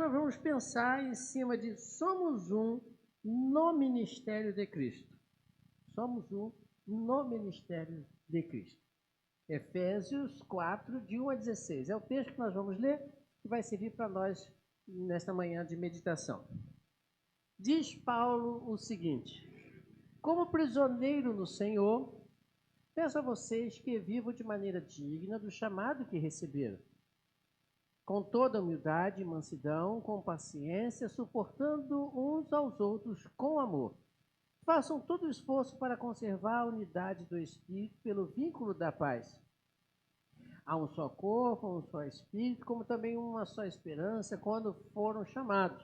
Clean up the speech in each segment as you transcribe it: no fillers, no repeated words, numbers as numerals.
nós vamos pensar em cima de somos um no ministério de Cristo. Somos um no ministério de Cristo. Efésios 4, de 1 a 16. É o texto que nós vamos ler e vai servir para nós nesta manhã de meditação. Diz Paulo o seguinte: como prisioneiro no Senhor, peço a vocês que vivam de maneira digna do chamado que receberam, com toda humildade e mansidão, com paciência, suportando uns aos outros com amor. Façam todo o esforço para conservar a unidade do Espírito pelo vínculo da paz. Há um só corpo, um só Espírito, como também uma só esperança quando foram chamados.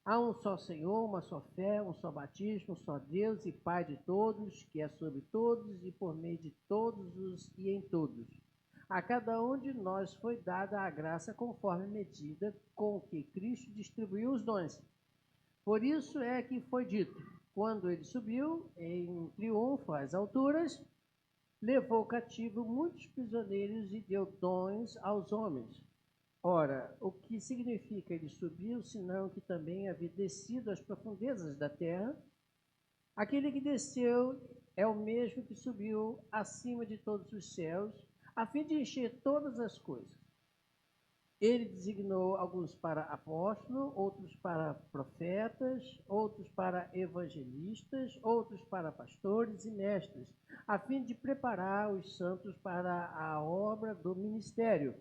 Há um só Senhor, uma só fé, um só batismo, um só Deus e Pai de todos, que é sobre todos e por meio de todos os e em todos. A cada um de nós foi dada a graça conforme a medida com que Cristo distribuiu os dons. Por isso é que foi dito, quando ele subiu em triunfo às alturas, levou cativo muitos prisioneiros e deu dons aos homens. Ora, o que significa ele subiu, senão que também havia descido às profundezas da terra? Aquele que desceu é o mesmo que subiu acima de todos os céus, a fim de encher todas as coisas. Ele designou alguns para apóstolos, outros para profetas, outros para evangelistas, outros para pastores e mestres, a fim de preparar os santos para a obra do ministério,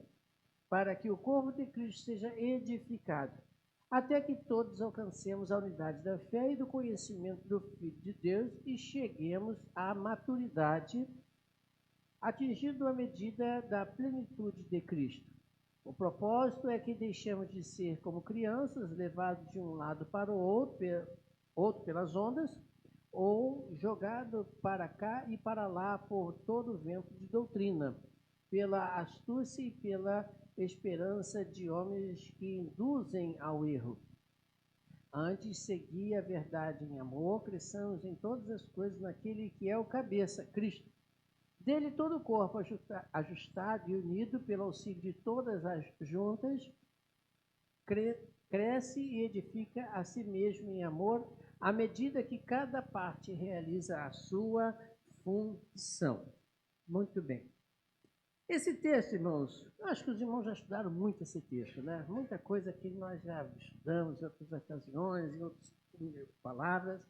para que o corpo de Cristo seja edificado, até que todos alcancemos a unidade da fé e do conhecimento do Filho de Deus e cheguemos à maturidade, atingindo a medida da plenitude de Cristo. O propósito é que deixemos de ser como crianças, levados de um lado para o outro pelas ondas, ou jogado para cá e para lá por todo o vento de doutrina, pela astúcia e pela esperança de homens que induzem ao erro. Antes, segui a verdade em amor, cresçamos em todas as coisas naquele que é o cabeça, Cristo. Dele todo o corpo ajustado e unido pelo auxílio de todas as juntas, cresce e edifica a si mesmo em amor, à medida que cada parte realiza a sua função. Muito bem. Esse texto, irmãos, eu acho que os irmãos já estudaram muito esse texto, né? Muita coisa que nós já estudamos em outras ocasiões, em outras palavras,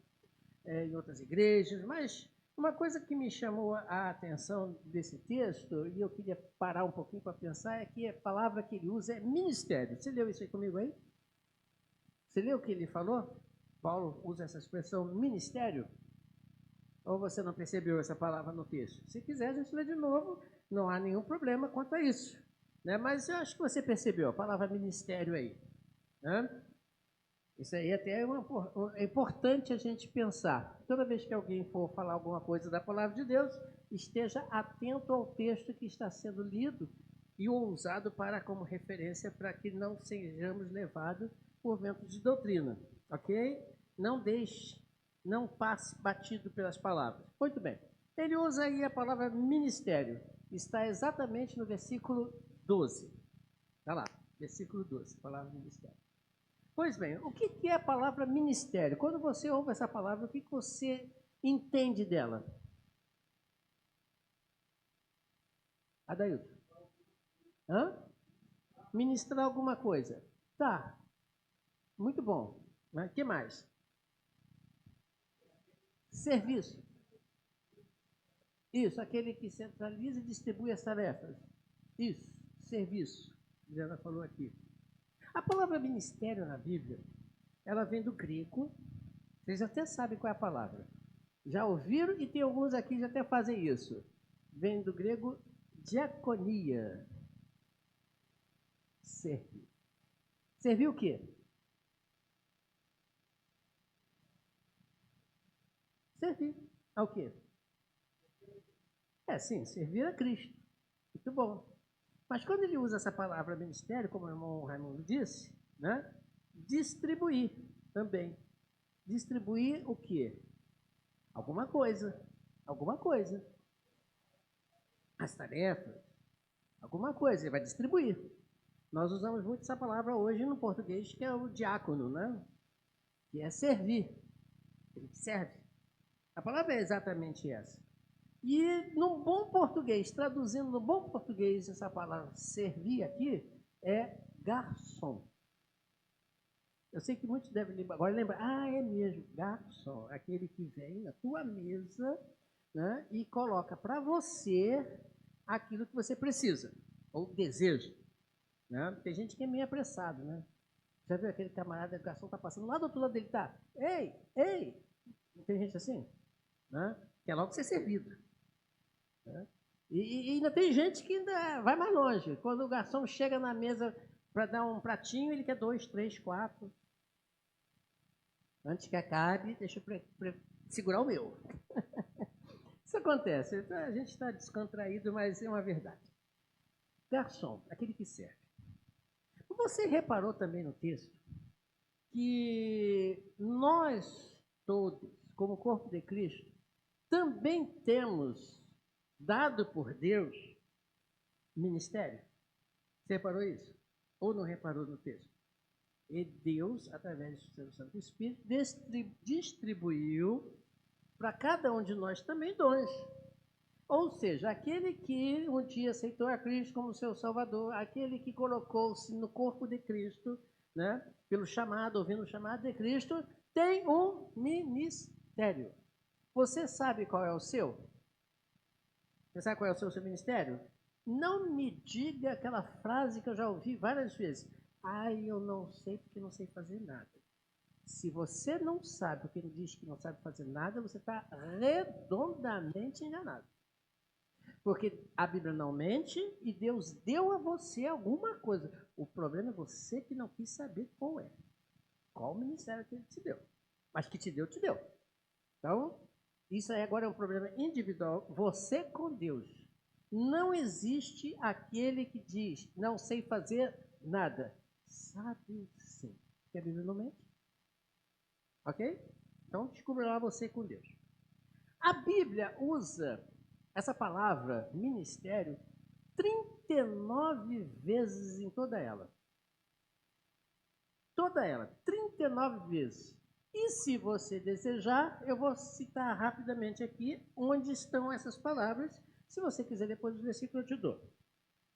em outras igrejas, mas uma coisa que me chamou a atenção desse texto, e eu queria parar um pouquinho para pensar, é que a palavra que ele usa é ministério. Você leu isso aí comigo aí? Você leu o que ele falou? Paulo usa essa expressão ministério? Ou você não percebeu essa palavra no texto? Se quiser, a gente lê de novo, não há nenhum problema quanto a isso. Né? Mas eu acho que você percebeu a palavra ministério aí. Né? Isso aí até é importante a gente pensar. Toda vez que alguém for falar alguma coisa da palavra de Deus, esteja atento ao texto que está sendo lido e usado como referência para que não sejamos levados por vento de doutrina. Ok? Não passe batido pelas palavras. Muito bem. Ele usa aí a palavra ministério. Está exatamente no versículo 12. Está lá, versículo 12, palavra ministério. Pois bem, o que é a palavra ministério? Quando você ouve essa palavra, o que você entende dela? Adailton? Hã? Ministrar alguma coisa. Tá. Muito bom. O que mais? Serviço. Isso, aquele que centraliza e distribui as tarefas. Isso, serviço. Já falou aqui. A palavra ministério na Bíblia, ela vem do grego. Vocês até sabem qual é a palavra. Já ouviram e tem alguns aqui que até fazem isso. Vem do grego diaconia. Servir. Servir o quê? Servir ao quê? Sim, servir a Cristo. Muito bom. Mas quando ele usa essa palavra ministério, como o irmão Raimundo disse, né? Distribuir também. Distribuir o quê? Alguma coisa. Alguma coisa. As tarefas. Alguma coisa. Ele vai distribuir. Nós usamos muito essa palavra hoje no português, que é o diácono, né? Que é servir. Ele serve. A palavra é exatamente essa. E no bom português, traduzindo no bom português, essa palavra servir aqui é garçom. Eu sei que muitos devem agora lembrar, é mesmo, garçom, aquele que vem na tua mesa, né, e coloca para você aquilo que você precisa, ou deseja. Né? Tem gente que é meio apressado, né? Já viu aquele camarada, o garçom está passando lá do outro lado dele, tá? Ei, ei! Não tem gente assim? Né? Quer logo ser servido. Né? E ainda tem gente que ainda vai mais longe. Quando o garçom chega na mesa para dar um pratinho, ele quer 2, 3, 4. Antes que acabe, deixa eu segurar o meu. Isso acontece. Então, a gente está descontraído, mas é uma verdade. Garçom, aquele que serve. Você reparou também no texto que nós todos, como corpo de Cristo, também temos dado por Deus ministério? Você reparou isso? Ou não reparou no texto? E Deus, através do seu Santo Espírito, distribuiu para cada um de nós também dons. Ou seja, aquele que um dia aceitou a Cristo como seu Salvador, aquele que colocou-se no corpo de Cristo, né, pelo chamado, ouvindo o chamado de Cristo, tem um ministério. Você sabe qual é o seu? Você sabe qual é o seu ministério? Não me diga aquela frase que eu já ouvi várias vezes. Eu não sei porque não sei fazer nada. Se você não sabe porque ele diz que não sabe fazer nada, você está redondamente enganado. Porque a Bíblia não mente e Deus deu a você alguma coisa. O problema é você que não quis saber qual é. Qual ministério que ele te deu. Mas que te deu, te deu. Então, isso aí agora é um problema individual. Você com Deus. Não existe aquele que diz, não sei fazer nada. Sabe sim. Porque a Bíblia não mente. Ok? Então, descubra lá você com Deus. A Bíblia usa essa palavra ministério 39 vezes em toda ela. Toda ela, 39 vezes. E se você desejar, eu vou citar rapidamente aqui onde estão essas palavras. Se você quiser, depois do versículo eu te dou.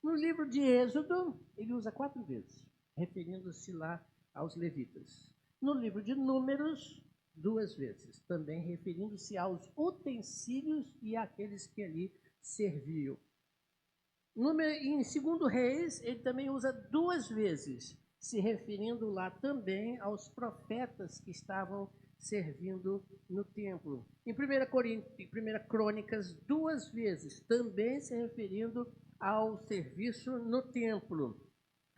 No livro de Êxodo, ele usa 4 vezes, referindo-se lá aos levitas. No livro de Números, 2 vezes, também referindo-se aos utensílios e àqueles que ali serviam. Em 2 Reis, ele também usa 2 vezes, se referindo lá também aos profetas que estavam servindo no templo. Em 1 Crônicas, 2 vezes, também se referindo ao serviço no templo.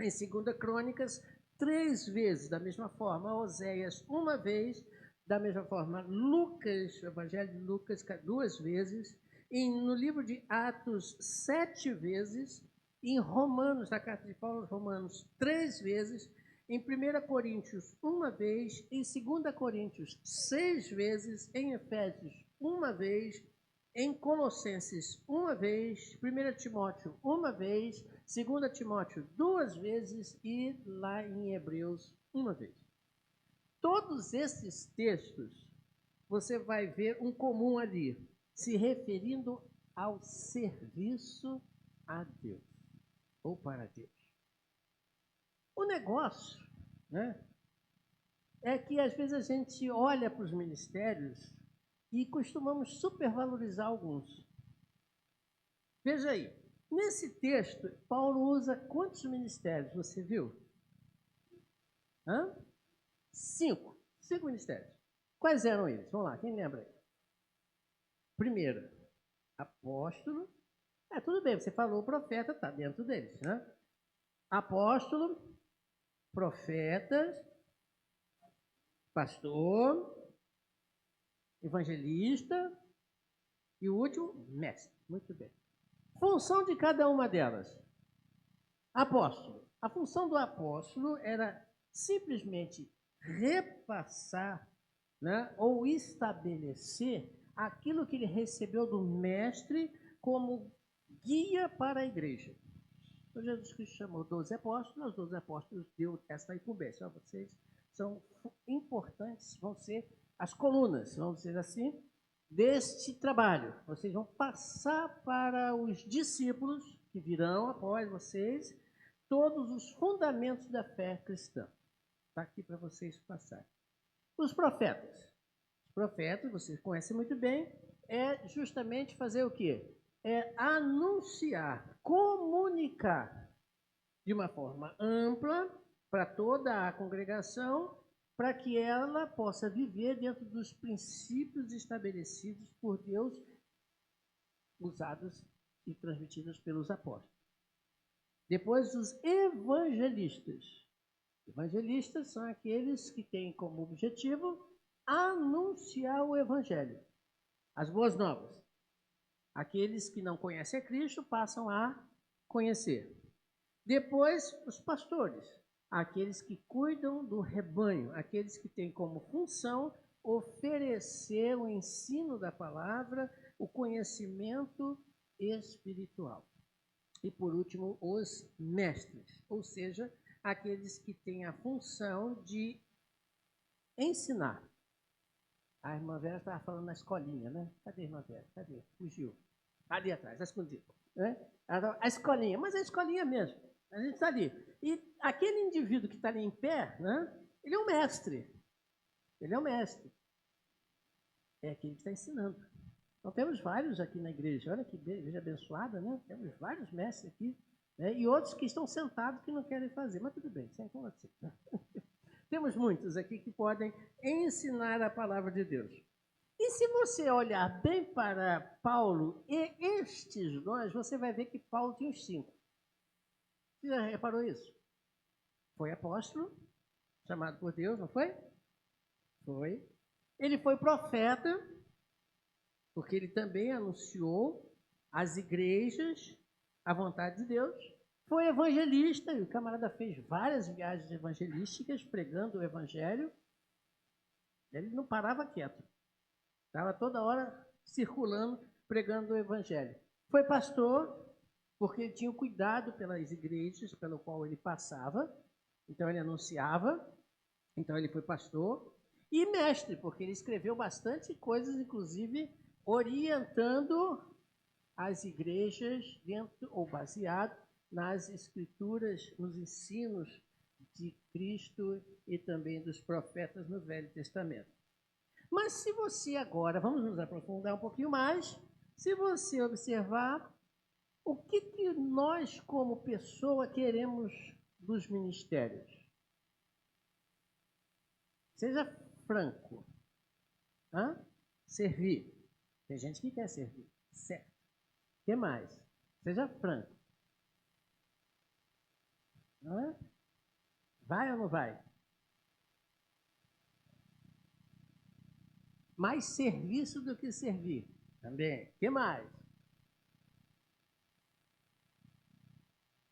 Em 2 Crônicas, 3 vezes, da mesma forma. Oséias, 1 vez. Da mesma forma, Lucas, o Evangelho de Lucas, 2 vezes. No livro de Atos, 7 vezes. Em Romanos, na carta de Paulo aos Romanos, 3 vezes. Em 1 Coríntios, 1 vez. Em 2 Coríntios, 6 vezes. Em Efésios, 1 vez. Em Colossenses, 1 vez. 1 Timóteo, 1 vez. 2 Timóteo, 2 vezes. E lá em Hebreus, 1 vez. Todos esses textos, você vai ver um comum ali, se referindo ao serviço a Deus, ou para Deus. O negócio, né, é que às vezes a gente olha para os ministérios e costumamos supervalorizar alguns. Veja aí, nesse texto, Paulo usa quantos ministérios, você viu? 5 ministérios. Quais eram eles? Vamos lá, quem lembra aí? Primeiro, apóstolo. Tudo bem, você falou profeta, está dentro deles, né? Apóstolo, profeta, pastor, evangelista e o último, mestre. Muito bem. Função de cada uma delas. Apóstolo. A função do apóstolo era simplesmente repassar, né, ou estabelecer aquilo que ele recebeu do mestre como guia para a igreja. Então, Jesus Cristo chamou 12 apóstolos, os 12 apóstolos deu essa incumbência. Ó, vocês são importantes, vão ser as colunas, vamos dizer assim, deste trabalho. Vocês vão passar para os discípulos que virão após vocês todos os fundamentos da fé cristã. Está aqui para vocês passarem. Os profetas. Os profetas, vocês conhecem muito bem, é justamente fazer o quê? É anunciar, comunicar de uma forma ampla para toda a congregação, para que ela possa viver dentro dos princípios estabelecidos por Deus, usados e transmitidos pelos apóstolos. Depois, os evangelistas. Evangelistas são aqueles que têm como objetivo anunciar o evangelho, as boas novas. Aqueles que não conhecem a Cristo passam a conhecer. Depois, os pastores, aqueles que cuidam do rebanho, aqueles que têm como função oferecer o ensino da palavra, o conhecimento espiritual. E por último, os mestres, ou seja, aqueles que têm a função de ensinar. A irmã Vera estava falando na escolinha, né? Cadê a irmã Vera? Cadê? Fugiu. Ali atrás, escondido. Né? A escolinha, mas é a escolinha mesmo. A gente está ali. E aquele indivíduo que está ali em pé, né? Ele é um mestre. Ele é um mestre. É aquele que está ensinando. Então temos vários aqui na igreja. Olha que igreja abençoada, né? Temos vários mestres aqui. Né? E outros que estão sentados que não querem fazer. Mas tudo bem, isso é com você. Temos muitos aqui que podem ensinar a palavra de Deus. E se você olhar bem para Paulo e estes dois, você vai ver que Paulo tinha os 5. Você já reparou isso? Foi apóstolo, chamado por Deus, não foi? Foi. Ele foi profeta, porque ele também anunciou às igrejas a vontade de Deus. Foi evangelista, e o camarada fez várias viagens evangelísticas pregando o evangelho. Ele não parava quieto. Estava toda hora circulando, pregando o evangelho. Foi pastor, porque ele tinha cuidado pelas igrejas pelo qual ele passava. Então ele anunciava. Então ele foi pastor. E mestre, porque ele escreveu bastante coisas, inclusive orientando as igrejas dentro ou baseado nas escrituras, nos ensinos de Cristo e também dos profetas no Velho Testamento. Mas se você agora, vamos nos aprofundar um pouquinho mais, se você observar o que nós como pessoa queremos dos ministérios. Seja franco. Servir. Tem gente que quer servir. Certo. O que mais? Seja franco. Vai ou não vai? Mais serviço do que servir. Também. O que mais?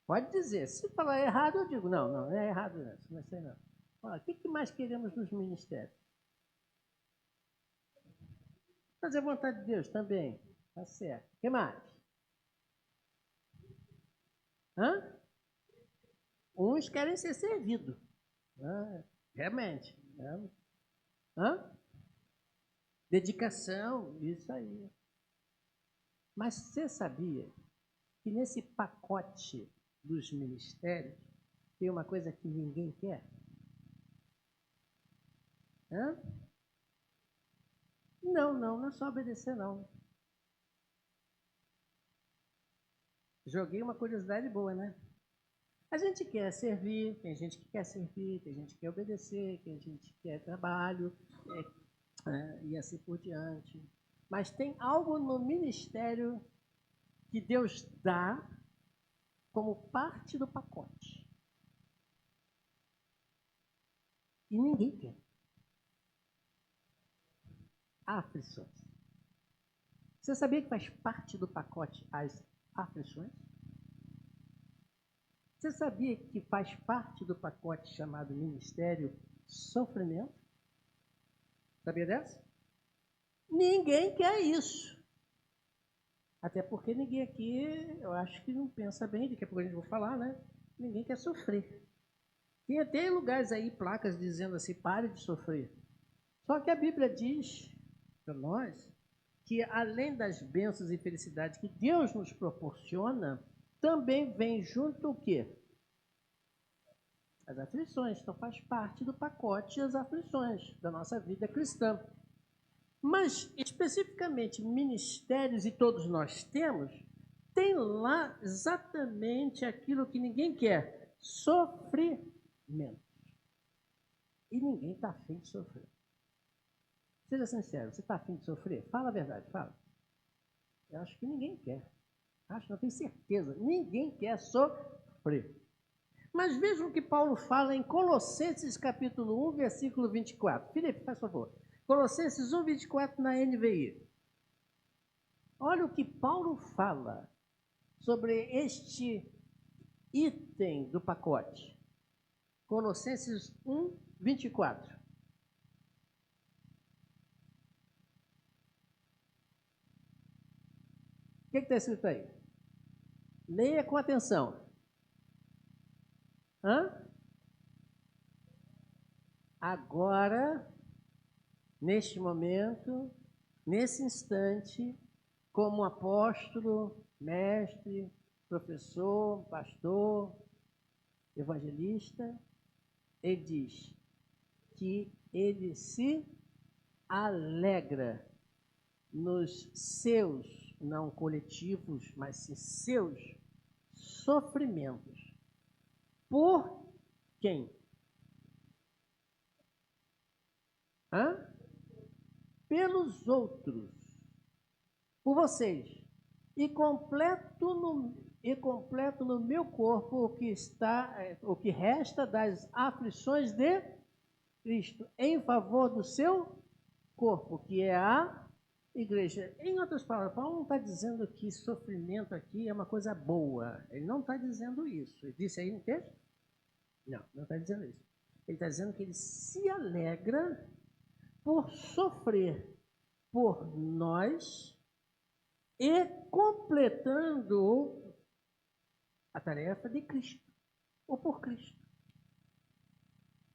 Pode dizer. Se falar errado, eu digo, não é errado não. Isso não é sei não. Olha, o que mais queremos nos ministérios? Fazer a vontade de Deus também. Tá certo. O que mais? Uns querem ser servidos. Realmente. Dedicação, isso aí. Mas você sabia que nesse pacote dos ministérios tem uma coisa que ninguém quer? Não é só obedecer, não. Joguei uma curiosidade boa, né? A gente quer servir, tem gente que quer servir, tem gente que quer obedecer, tem gente que quer trabalho, e assim por diante. Mas tem algo no ministério que Deus dá como parte do pacote. E ninguém quer. Aflições. Você sabia que faz parte do pacote as aflições? Você sabia que faz parte do pacote chamado ministério sofrimento? Sabia dessa? Ninguém quer isso. Até porque ninguém aqui, eu acho que não pensa bem, daqui a pouco a gente vai falar, né? Ninguém quer sofrer. Tem até lugares aí, placas dizendo assim, pare de sofrer. Só que a Bíblia diz para nós que além das bênçãos e felicidades que Deus nos proporciona, também vem junto o quê? As aflições. Então faz parte do pacote as aflições da nossa vida cristã. Mas, especificamente, ministérios, e todos nós temos, tem lá exatamente aquilo que ninguém quer: sofrimento. E ninguém está afim de sofrer. Seja sincero, você está afim de sofrer? Fala a verdade, fala. Eu acho que ninguém quer. Acho, não tenho certeza. Ninguém quer sofrer. Mas vejam o que Paulo fala em Colossenses capítulo 1, versículo 24. Felipe, faz favor. Colossenses 1, 24 na NVI. Olha o que Paulo fala sobre este item do pacote. Colossenses 1, 24. O que está escrito aí? Leia com atenção. Agora, neste momento, nesse instante, como apóstolo, mestre, professor, pastor, evangelista, ele diz que ele se alegra nos seus, não coletivos, mas sim seus sofrimentos. Por quem? Pelos outros. Por vocês. E completo no meu corpo o que resta das aflições de Cristo, em favor do seu corpo, que é a igreja. Em outras palavras, Paulo não está dizendo que sofrimento aqui é uma coisa boa. Ele não está dizendo isso. Ele disse aí no texto? Não, não está dizendo isso. Ele está dizendo que ele se alegra por sofrer por nós e completando a tarefa de Cristo, ou por Cristo.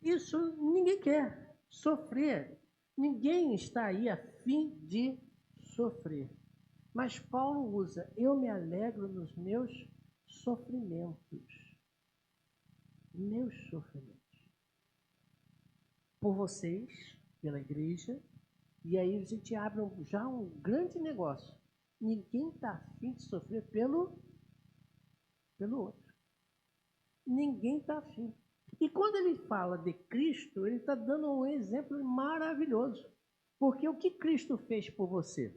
Isso ninguém quer, sofrer. Ninguém está aí a fim de sofrer. Mas Paulo usa, eu me alegro nos meus sofrimentos. Meus sofrimentos. Por vocês, pela igreja, e aí a gente abre já um grande negócio. Ninguém está afim de sofrer pelo outro. Ninguém está afim. E quando ele fala de Cristo, ele está dando um exemplo maravilhoso. Porque o que Cristo fez por você?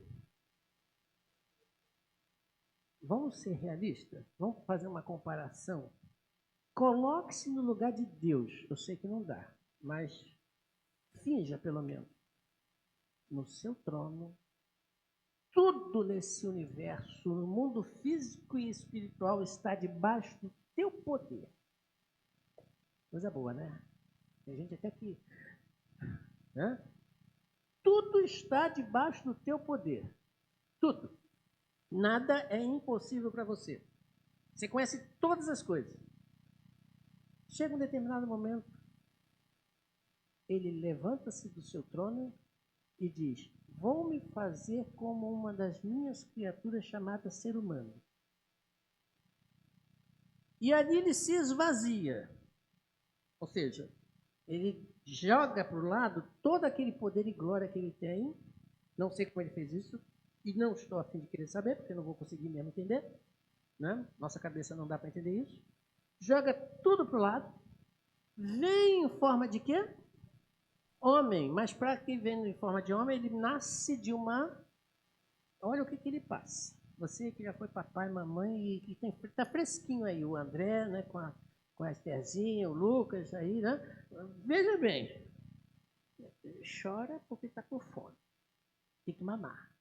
Vamos ser realistas? Vamos fazer uma comparação? Coloque-se no lugar de Deus. Eu sei que não dá, mas finja pelo menos. No seu trono, tudo nesse universo, no mundo físico e espiritual, está debaixo do teu poder. Coisa boa, né? Tem gente até que... Tudo está debaixo do teu poder. Tudo. Nada é impossível para você. Você conhece todas as coisas. Chega um determinado momento, ele levanta-se do seu trono e diz, vou me fazer como uma das minhas criaturas chamada ser humano. E ali ele se esvazia. Ou seja, ele joga para o lado todo aquele poder e glória que ele tem. Não sei como ele fez isso. E não estou a fim de querer saber, porque não vou conseguir mesmo entender. Né? Nossa cabeça não dá para entender isso. Joga tudo para o lado. Vem em forma de quê? Homem. Mas para que vem em forma de homem, ele nasce de uma... Olha o que ele passa. Você que já foi papai, mamãe e que está fresquinho aí. O André, né, com a Estherzinha, o Lucas aí, né? Veja bem. Chora porque está com fome. Tem que mamar.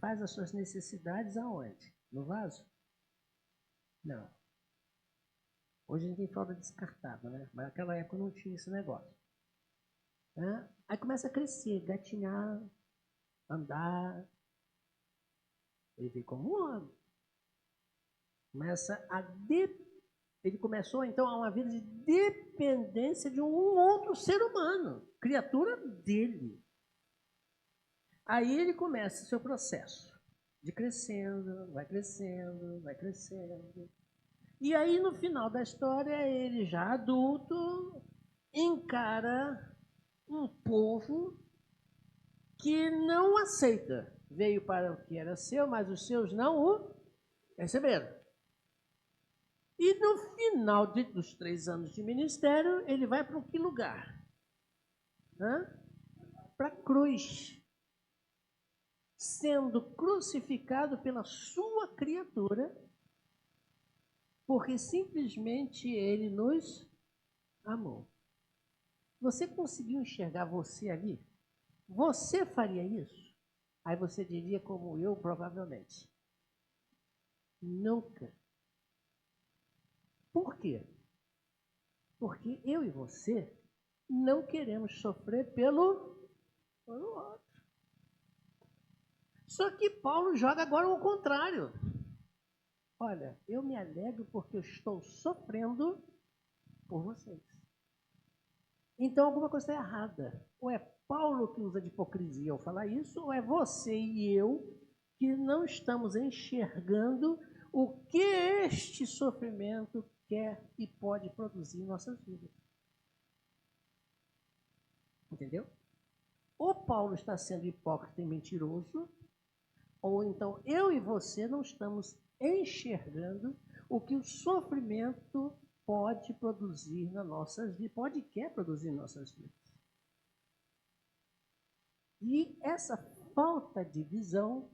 Faz as suas necessidades aonde? No vaso? Não. Hoje a gente tem fralda descartável, né? Mas naquela época não tinha esse negócio. Aí começa a crescer, gatinhar, andar, Ele veio como um homem. Ele começou, então, a uma vida de dependência de um outro ser humano, criatura dele. Aí ele começa o seu processo de crescendo, vai crescendo, vai crescendo. E aí, no final da história, ele já adulto encara um povo que não aceita. Veio para o que era seu, mas os seus não o receberam. E no final dos 3 anos de ministério, ele vai para que lugar? Para a cruz. Sendo crucificado pela sua criatura, porque simplesmente ele nos amou. Você conseguiu enxergar você ali? Você faria isso? Aí você diria como eu, provavelmente. Nunca. Por quê? Porque eu e você não queremos sofrer pelo outro. Só que Paulo joga agora o contrário. Olha, eu me alegro porque eu estou sofrendo por vocês. Então alguma coisa está errada. Ou é Paulo que usa de hipocrisia ao falar isso, ou é você e eu que não estamos enxergando o que este sofrimento quer e pode produzir em nossas vidas. Entendeu? Ou Paulo está sendo hipócrita e mentiroso, ou então eu e você não estamos enxergando o que o sofrimento pode produzir nas nossas vidas, pode e quer produzir em nossas vidas. E essa falta de visão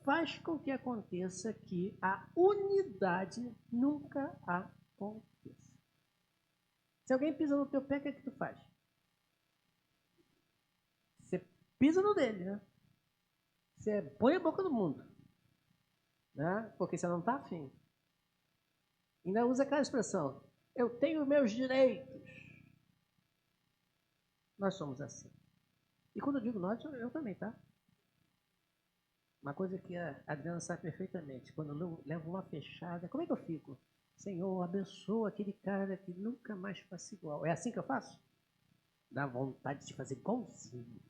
faz com que aconteça que a unidade nunca aconteça. Se alguém pisa no teu pé, o que é que tu faz? Você pisa no dele, né? Você põe a boca no mundo, né? Porque você não está afim. Ainda usa aquela expressão, eu tenho meus direitos. Nós somos assim. E quando eu digo nós, eu também, tá? Uma coisa que a Adriana sabe perfeitamente, quando eu levo uma fechada, como é que eu fico? Senhor, abençoa aquele cara que nunca mais faça igual. É assim que eu faço? Dá vontade de fazer igualzinho.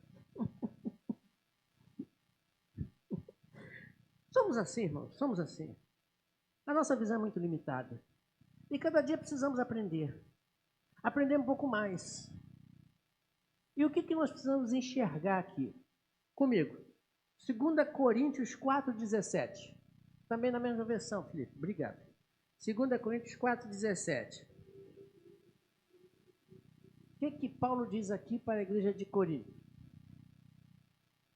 Somos assim, irmãos, somos assim. A nossa visão é muito limitada. E cada dia precisamos aprender. Aprender um pouco mais. E o que nós precisamos enxergar aqui? Comigo. 2 Coríntios 4,17. Também na mesma versão, Felipe. Obrigado. 2 Coríntios 4,17. O que Paulo diz aqui para a igreja de Corinto?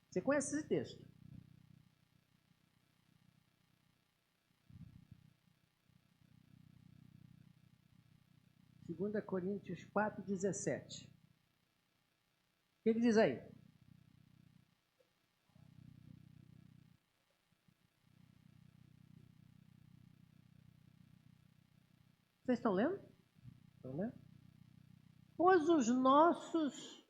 Você conhece esse texto? Segunda Coríntios 4,17. O que ele diz aí? Vocês estão lendo? Estão lendo? Pois os nossos...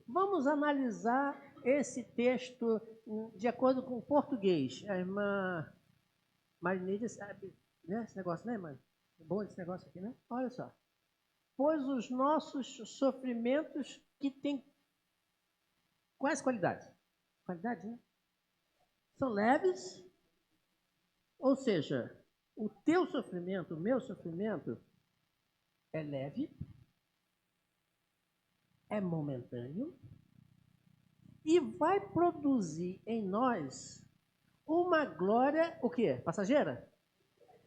Vamos analisar esse texto de acordo com o português. A irmã Marineide sabe, né? Esse negócio, né, irmã? É bom esse negócio aqui, né? Olha só. Pois os nossos sofrimentos que têm quais qualidades? Qualidade, né? São leves, ou seja, o teu sofrimento, o meu sofrimento é leve, é momentâneo e vai produzir em nós uma glória, o quê? Passageira?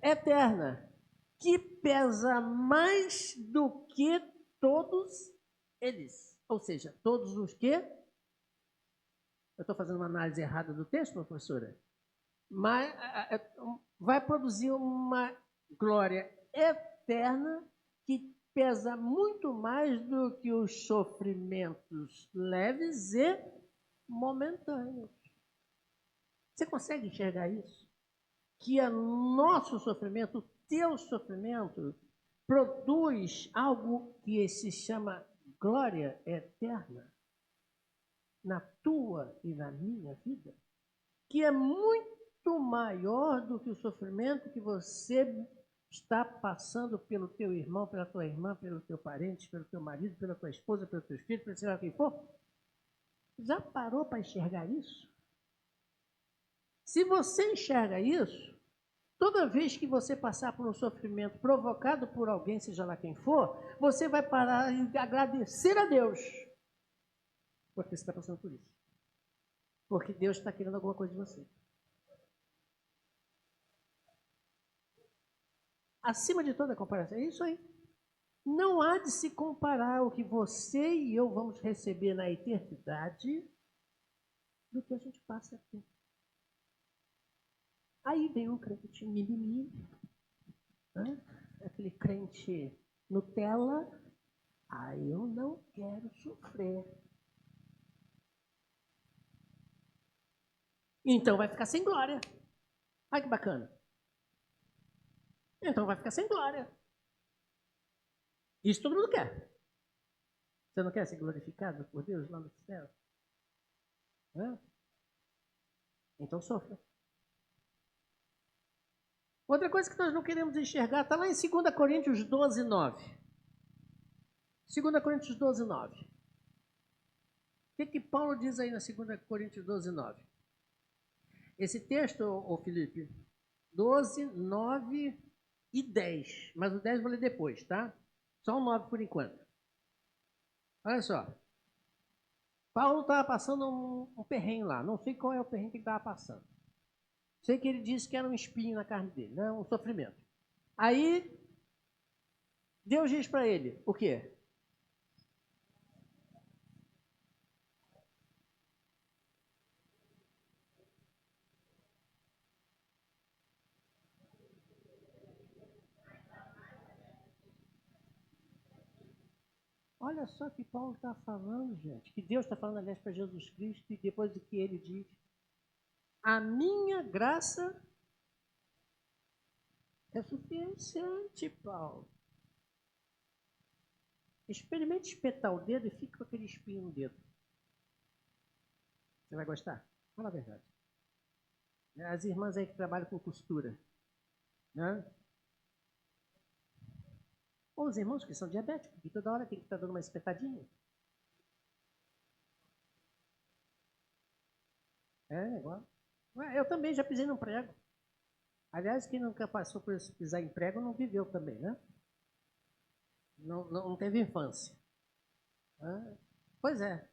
Eterna, que pesa mais do que todos eles. Ou seja, todos os que... Eu estou fazendo uma análise errada do texto, professora? Mas vai produzir uma glória eterna que pesa muito mais do que os sofrimentos leves e momentâneos. Você consegue enxergar isso? Que o nosso sofrimento, o teu sofrimento, produz algo que se chama glória eterna na tua e na minha vida, que é muito maior do que o sofrimento que você está passando pelo teu irmão, pela tua irmã, pelo teu parente, pelo teu marido, pela tua esposa, pelos teus filhos, pelo sei lá quem for. Já parou para enxergar isso? Se você enxerga isso, toda vez que você passar por um sofrimento provocado por alguém, seja lá quem for, você vai parar e agradecer a Deus, porque você está passando por isso. Porque Deus está querendo alguma coisa de você. Acima de toda comparação, é isso aí. Não há de se comparar o que você e eu vamos receber na eternidade do que a gente passa aqui. Aí vem um crente mimimi, né? Aquele crente Nutella. Eu não quero sofrer. Então vai ficar sem glória. Olha que bacana. Então vai ficar sem glória. Isso todo mundo quer. Você não quer ser glorificado por Deus lá no céu? Então sofra. Outra coisa que nós não queremos enxergar está lá em 2 Coríntios 12, 9. 2 Coríntios 12, 9. O que Paulo diz aí na 2 Coríntios 12, 9? Esse texto, ô Felipe, 12, 9 e 10. Mas o 10 eu vou ler depois, tá? Só o 9 por enquanto. Olha só. Paulo estava passando um perrengue lá. Não sei qual é o perrengue que ele estava passando. Sei que ele disse que era um espinho na carne dele, né? Um sofrimento. Aí, Deus diz para ele, o quê? Olha só que Paulo está falando, gente. Que Deus está falando, aliás, para Jesus Cristo, e depois do que ele diz. A minha graça é suficiente, Paulo. Experimente espetar o dedo e fique com aquele espinho no dedo. Você vai gostar? Fala a verdade. As irmãs aí que trabalham com costura, né? Ou os irmãos que são diabéticos, que toda hora tem que estar dando uma espetadinha. É igual. Eu também já pisei num prego. Aliás, quem nunca passou por esse pisar em prego não viveu também, né? Não teve infância. Pois é.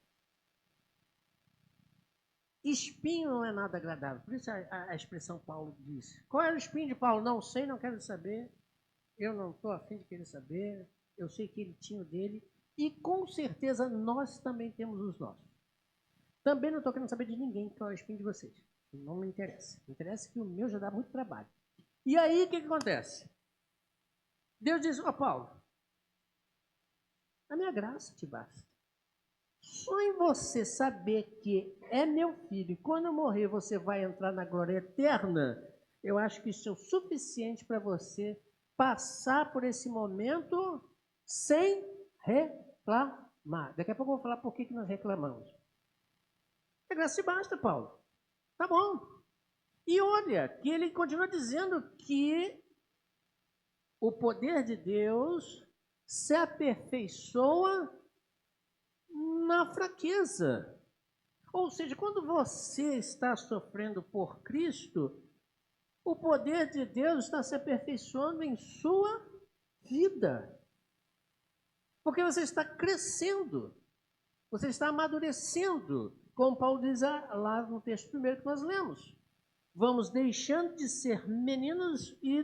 Espinho não é nada agradável. Por isso a expressão Paulo diz. Qual era o espinho de Paulo? Não sei, não quero saber. Eu não estou afim de querer saber. Eu sei que ele tinha o dele. E com certeza nós também temos os nossos. Também não estou querendo saber de ninguém qual é o espinho de vocês. Não me interessa. Me interessa que o meu já dá muito trabalho. E aí o que acontece? Deus diz, Paulo, a minha graça te basta. Só em você saber que é meu filho e quando eu morrer você vai entrar na glória eterna, eu acho que isso é o suficiente para você passar por esse momento sem reclamar. Daqui a pouco eu vou falar por que nós reclamamos. A graça te basta, Paulo. Tá bom. E olha, que ele continua dizendo que o poder de Deus se aperfeiçoa na fraqueza. Ou seja, quando você está sofrendo por Cristo, o poder de Deus está se aperfeiçoando em sua vida. Porque você está crescendo, você está amadurecendo, como Paulo diz lá no texto primeiro que nós lemos. Vamos deixando de ser meninos e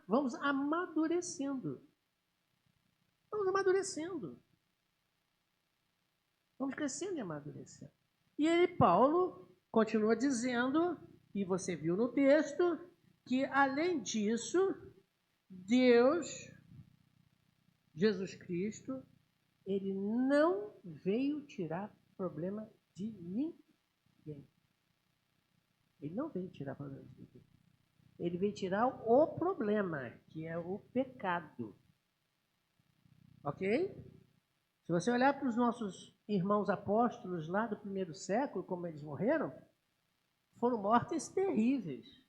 vamos amadurecendo. Vamos amadurecendo. Vamos crescendo e amadurecendo. E ele, Paulo, continua dizendo, e você viu no texto, que além disso, Deus, Jesus Cristo, ele não veio tirar problema de ninguém. Ele não veio tirar problema de ninguém. Ele veio tirar o problema, que é o pecado. Ok? Se você olhar para os nossos irmãos apóstolos lá do primeiro século, como eles morreram, foram mortes terríveis.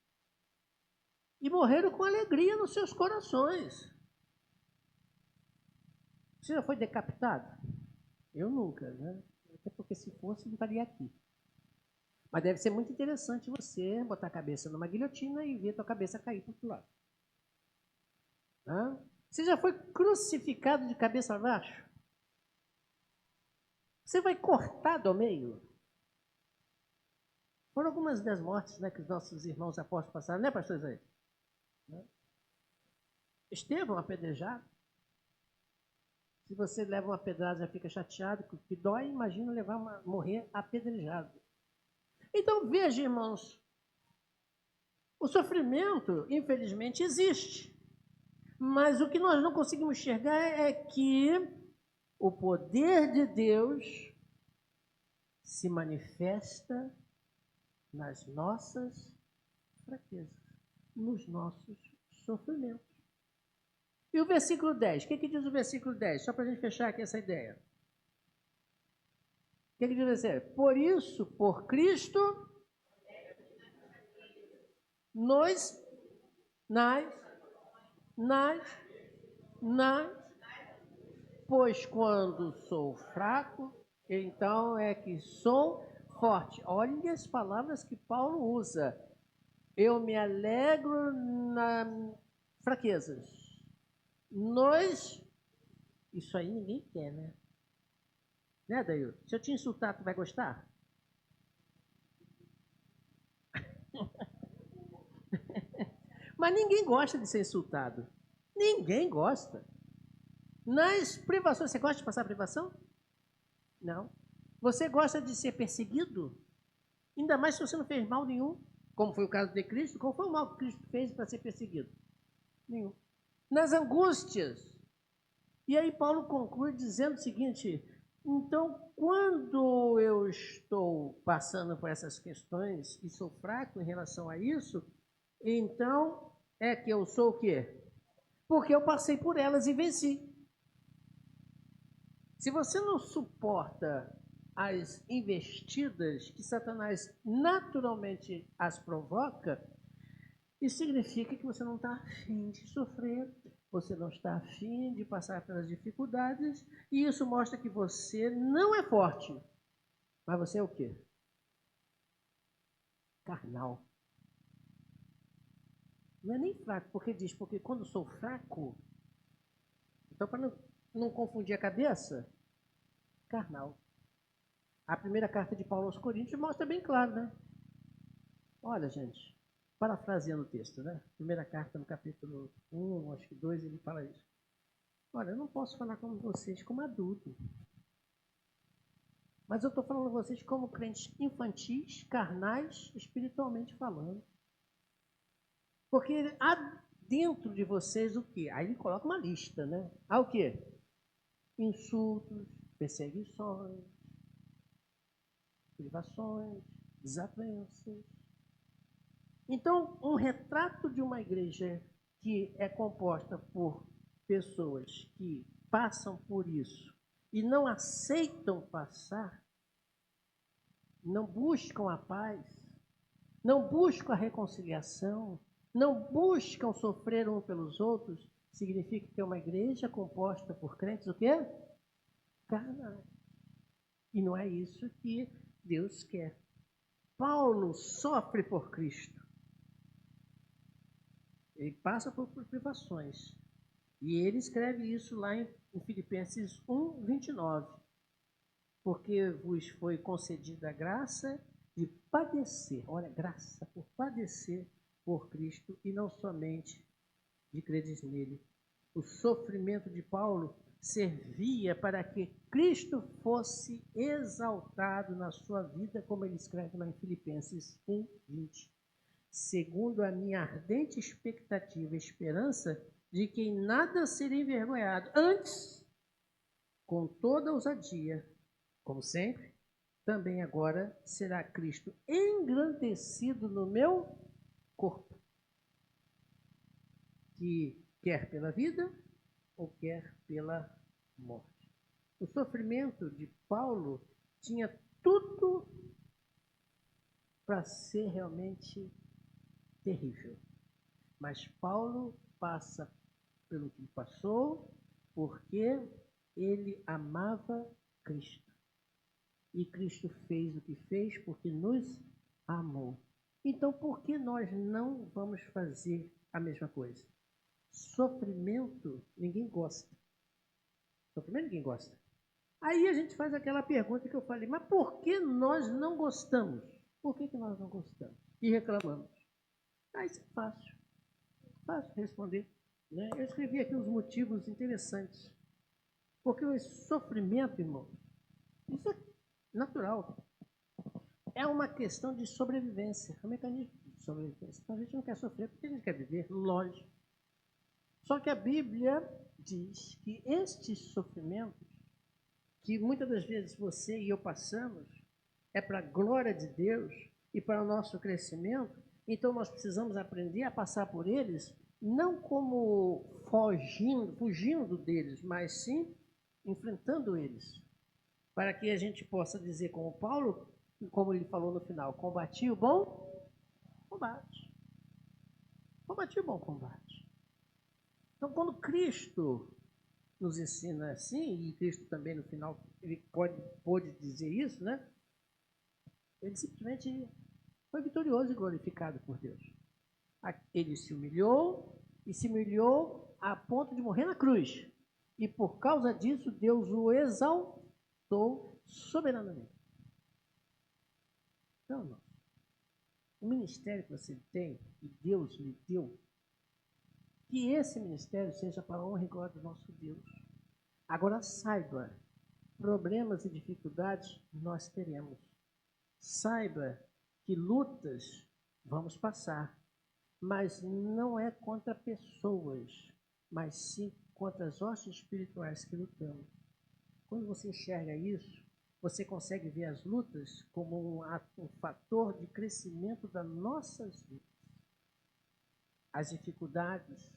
E morreram com alegria nos seus corações. Você já foi decapitado? Eu nunca, né? Até porque se fosse, não estaria aqui. Mas deve ser muito interessante você botar a cabeça numa guilhotina e ver a tua cabeça cair para o outro lado. Hã? Você já foi crucificado de cabeça abaixo? Você vai cortado ao meio? Foram algumas das mortes, né, que os nossos irmãos apóstolos passaram, né, pastor Isaías? Estevão apedrejado. Se você leva uma pedrada e já fica chateado, que dói, imagina morrer apedrejado. Então veja, irmãos, o sofrimento, infelizmente, existe. Mas o que nós não conseguimos enxergar é que o poder de Deus se manifesta nas nossas fraquezas, nos nossos sofrimentos. E o versículo 10, o que diz o versículo 10? Só para a gente fechar aqui essa ideia. O que diz assim? Por isso, por Cristo, pois quando sou fraco, então é que sou forte. Olhem as palavras que Paulo usa. Eu me alegro nas fraquezas. Isso aí ninguém quer, né? Né, Daí? Se eu te insultar, tu vai gostar? Mas ninguém gosta de ser insultado. Ninguém gosta. Nas privações, você gosta de passar privação? Não. Você gosta de ser perseguido? Ainda mais se você não fez mal nenhum, como foi o caso de Cristo. Qual foi o mal que Cristo fez para ser perseguido? Nenhum. Nas angústias. E aí Paulo conclui dizendo o seguinte: então, quando eu estou passando por essas questões e sou fraco em relação a isso, então é que eu sou o quê? Porque eu passei por elas e venci. Se você não suporta as investidas que Satanás naturalmente as provoca, isso significa que você não está afim de sofrer, você não está afim de passar pelas dificuldades, e isso mostra que você não é forte, mas você é o quê? Carnal. Não é nem fraco, porque quando sou fraco, então para não confundir a cabeça, carnal. A primeira carta de Paulo aos Coríntios mostra bem claro, né? Olha, gente, parafraseando o texto, né? Primeira carta no capítulo 1, acho que 2, ele fala isso. Olha, eu não posso falar com vocês como adulto, mas eu estou falando com vocês como crentes infantis, carnais, espiritualmente falando. Porque há dentro de vocês o quê? Aí ele coloca uma lista, né? Há o quê? Insultos, perseguições, privações, desavenças. Então, um retrato de uma igreja que é composta por pessoas que passam por isso e não aceitam passar, não buscam a paz, não buscam a reconciliação, não buscam sofrer um pelos outros, significa que é uma igreja composta por crentes, o quê? Carnais. E não é isso que Deus quer. Paulo sofre por Cristo. Ele passa por privações. E ele escreve isso lá em Filipenses 1, 29. Porque vos foi concedida a graça de padecer, olha, graça por padecer por Cristo e não somente de credes nele. O sofrimento de Paulo servia para que Cristo fosse exaltado na sua vida, como ele escreve lá em Filipenses 1, 20. Segundo a minha ardente expectativa e esperança de que em nada serei envergonhado, antes, com toda ousadia, como sempre, também agora será Cristo engrandecido no meu corpo, que quer pela vida ou quer pela morte. O sofrimento de Paulo tinha tudo para ser realmente terrível. Mas Paulo passa pelo que passou porque ele amava Cristo. E Cristo fez o que fez porque nos amou. Então, por que nós não vamos fazer a mesma coisa? Sofrimento, ninguém gosta. Sofrimento, ninguém gosta. Aí a gente faz aquela pergunta que eu falei, mas por que nós não gostamos? Por que nós não gostamos? E reclamamos? Isso é fácil. Fácil responder. Né? Eu escrevi aqui uns motivos interessantes. Porque o sofrimento, irmão, isso é natural. É uma questão de sobrevivência. É um mecanismo de sobrevivência. Então a gente não quer sofrer porque a gente quer viver, lógico. Só que a Bíblia diz que estes sofrimentos, que muitas das vezes você e eu passamos, é para a glória de Deus e para o nosso crescimento. Então nós precisamos aprender a passar por eles, não como fugindo deles, mas sim enfrentando eles. Para que a gente possa dizer como Paulo, como ele falou no final, combati o bom combate. Combati o bom combate. Então, quando Cristo nos ensina assim, e Cristo também no final ele pôde dizer isso, né? Ele simplesmente foi vitorioso e glorificado por Deus. Ele se humilhou e se humilhou a ponto de morrer na cruz. E por causa disso, Deus o exaltou soberanamente. Então, irmão, o ministério que você tem, que Deus lhe deu, que esse ministério seja para a honra e glória do nosso Deus. Agora saiba, problemas e dificuldades nós teremos. Saiba que lutas vamos passar, mas não é contra pessoas, mas sim contra as hostes espirituais que lutamos. Quando você enxerga isso, você consegue ver as lutas como um fator de crescimento das nossas vidas. As dificuldades,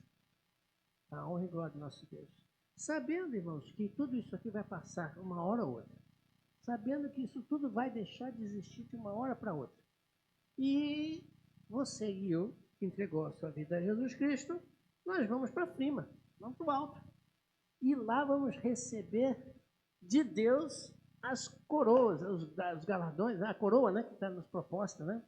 a honra e glória do nosso Deus. Sabendo, irmãos, que tudo isso aqui vai passar uma hora ou outra. Sabendo que isso tudo vai deixar de existir de uma hora para outra. E você e eu, que entregou a sua vida a Jesus Cristo, nós vamos para cima, vamos para o alto. E lá vamos receber de Deus as coroas, os galardões, a coroa, né, que está nos proposta, né?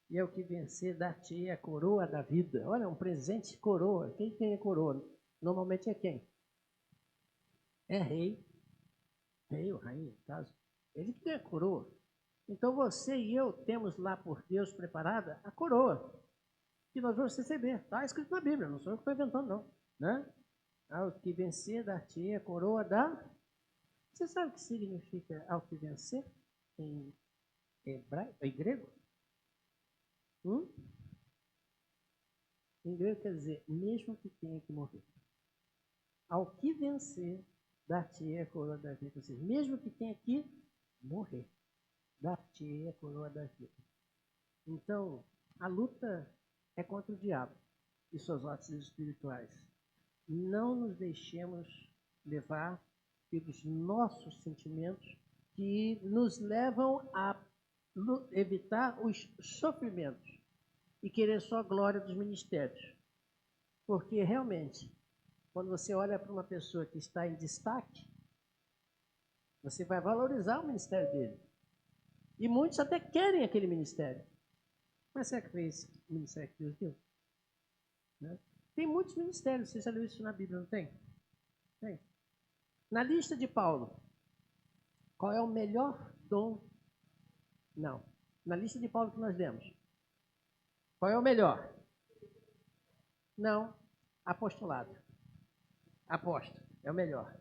E é o que vencer, dar-te a coroa da vida. Olha, um presente coroa. Quem tem a coroa? Normalmente é quem? É rei. Rei ou rainha, no caso. Ele que tem a coroa. Então você e eu temos lá por Deus preparada a coroa que nós vamos receber. Está escrito na Bíblia, não sou eu que estou inventando, não. Né? Ao que vencer, dar-te a coroa da... Você sabe o que significa ao que vencer em hebraico, em grego? Em grego quer dizer, mesmo que tenha que morrer. Ao que vencer, dar-te a coroa da vida. Ou seja, mesmo que tenha que morrer, dar-te a coroa da vida. Então, a luta é contra o diabo e suas hostes espirituais. Não nos deixemos levar pelos nossos sentimentos que nos levam a evitar os sofrimentos e querer só a glória dos ministérios. Porque realmente, quando você olha para uma pessoa que está em destaque, você vai valorizar o ministério dele. E muitos até querem aquele ministério. Mas será que foi esse ministério que Deus deu? Né? Tem muitos ministérios, você já leu isso na Bíblia, não tem? Tem. Na lista de Paulo, qual é o melhor dom? Não. Na lista de Paulo que nós lemos, qual é o melhor? Não. Apostolado. Apóstolo. É o melhor.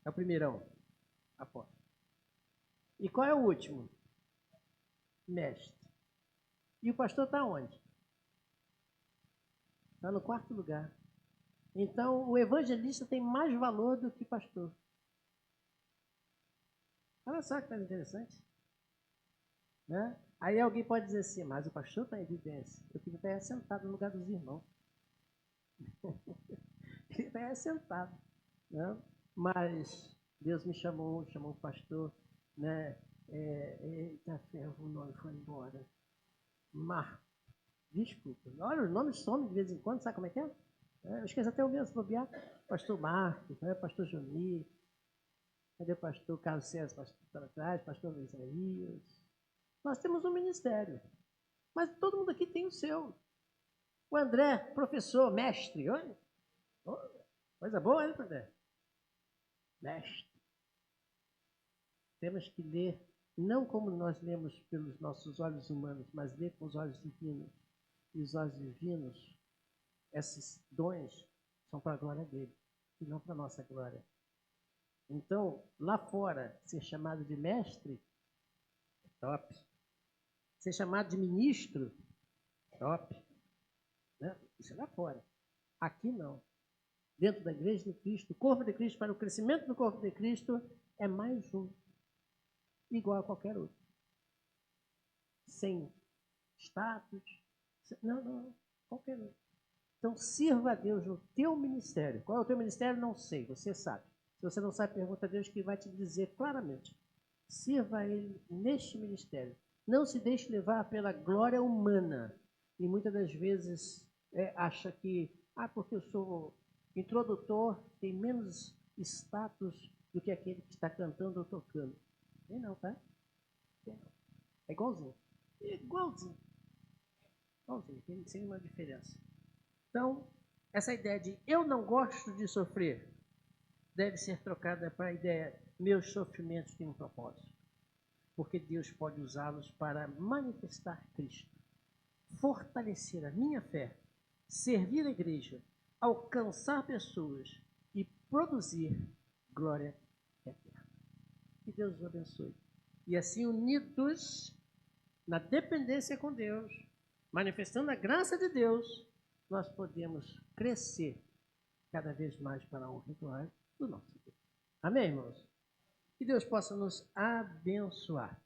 É o primeirão. Apóstolo. E qual é o último? Mestre. E o pastor está onde? Está no quarto lugar. Então, o evangelista tem mais valor do que pastor. Olha só que coisa interessante. Né? Aí alguém pode dizer assim, mas o pastor está em evidência. Eu queria estar sentado no lugar dos irmãos. é sentado, né? Mas Deus me chamou o pastor, né? Eita ferro, o nome foi embora. Marco, desculpa. Olha, os nomes somem de vez em quando, sabe como é que é? Eu esqueço até o mesmo, bobear. Pastor Marcos, né? Pastor Juni, cadê o pastor Carlos César, pastor para trás, pastor Isaías. Nós temos um ministério, mas todo mundo aqui tem o seu. O André, professor, mestre, olha. Coisa boa, hein, André? Mestre. Temos que ler, não como nós lemos pelos nossos olhos humanos, mas ler com os olhos divinos. E os olhos divinos, esses dons, são para a glória dele, e não para a nossa glória. Então, lá fora, ser chamado de mestre, top. Ser chamado de ministro, top. Né? Isso é lá fora. Aqui não. Dentro da igreja de Cristo, o corpo de Cristo, para o crescimento do corpo de Cristo, é mais um, igual a qualquer outro. Sem status, não, qualquer outro. Então, sirva a Deus no teu ministério. Qual é o teu ministério? Não sei, você sabe. Se você não sabe, pergunta a Deus que vai te dizer claramente. Sirva a Ele neste ministério. Não se deixe levar pela glória humana. E muitas das vezes acha que, porque eu sou introdutor, tem menos status do que aquele que está cantando ou tocando. Tem não, tá? Tem não. É igualzinho. É igualzinho. Igualzinho, tem sem nenhuma diferença. Então, essa ideia de eu não gosto de sofrer deve ser trocada para a ideia meus sofrimentos têm um propósito. Porque Deus pode usá-los para manifestar Cristo, fortalecer a minha fé, servir a igreja, alcançar pessoas e produzir glória eterna. Que Deus os abençoe. E assim, unidos na dependência com Deus, manifestando a graça de Deus, nós podemos crescer cada vez mais para a honra e glória do nosso Deus. Amém, irmãos? Que Deus possa nos abençoar.